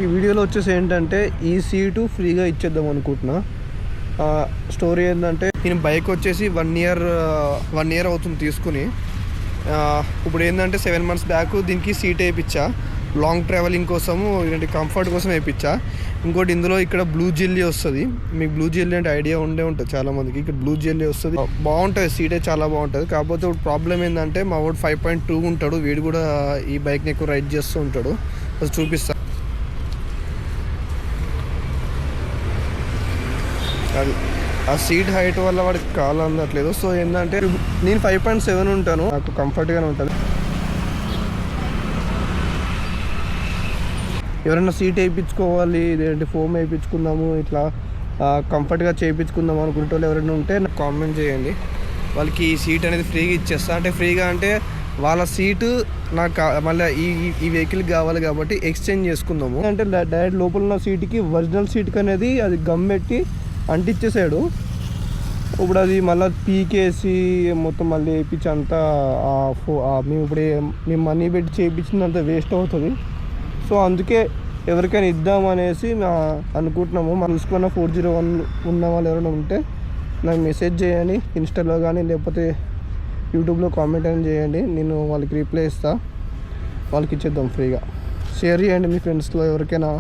ఈ వీడియోలో వచ్చేసి ఏంటంటే ఈ సీటు ఫ్రీగా ఇచ్చేద్దాం అనుకుంటున్నా. స్టోరీ ఏంటంటే నేను బైక్ వచ్చేసి 1 ఇయర్ అవుతుంది తీసుకుని. ఇప్పుడు ఏంటంటే 7 months బ్యాక్ దీనికి సీట్ వేయించా, లాంగ్ ట్రావెలింగ్ కోసము, ఇలాంటి కంఫర్ట్ కోసం వేయించా. ఇంకోటి ఇందులో ఇక్కడ బ్లూ జెల్లీ వస్తుంది. మీకు బ్లూ జెల్లీ అంటే ఐడియా ఉంటుంది చాలామందికి. ఇక్కడ బ్లూ జెల్లీ వస్తుంది, బాగుంటుంది, సీటే చాలా బాగుంటుంది. కాకపోతే ఇప్పుడు ప్రాబ్లం ఏంటంటే మా వాడు 5.2 ఉంటాడు, వీడు కూడా ఈ బైక్ని ఎక్కువ రైడ్ చేస్తూ ఉంటాడు. అది చూపిస్తా. అది ఆ సీట్ హైట్ వల్ల వాడికి కాలు అందట్లేదు. సో ఏంటంటే నేను 5.7 ఉంటాను, నాకు కంఫర్ట్గానే ఉంటుంది. ఎవరైనా సీట్ వేయించుకోవాలి, ఇదేంటి ఫోమ్ వేయించుకుందాము, ఇట్లా కంఫర్ట్గా చేయించుకుందాం అనుకుంటే వాళ్ళు ఎవరైనా ఉంటే నాకు కామెంట్ చేయండి. వాళ్ళకి ఈ సీట్ అనేది ఫ్రీగా ఇచ్చేస్తా. అంటే ఫ్రీగా అంటే వాళ్ళ సీటు నాకు మళ్ళీ ఈ వెహికల్కి కావాలి కాబట్టి ఎక్స్చేంజ్ చేసుకుందాము. అంటే డైరెక్ట్ లోపల ఉన్న సీట్కి ఒరిజినల్ సీట్కి అనేది అది గమ్ పెట్టి అంటించేసాడు. ఇప్పుడు అది మళ్ళీ పీకేసి మొత్తం మళ్ళీ వేయించి అంతా మేము మేము మనీ పెట్టి చేయించిందంతా వేస్ట్ అవుతుంది. సో అందుకే ఎవరికైనా ఇద్దామనేసి అనుకుంటున్నాము. మనం చూసుకున్న 401 ఉన్న వాళ్ళు ఎవరైనా ఉంటే నాకు మెసేజ్ చేయండి, ఇన్స్టాలో కానీ లేకపోతే యూట్యూబ్లో కామెంట్ అని చేయండి. నేను వాళ్ళకి రిప్లై ఇస్తాను, వాళ్ళకి ఇచ్చేద్దాం ఫ్రీగా. షేర్ చేయండి మీ ఫ్రెండ్స్లో ఎవరికైనా.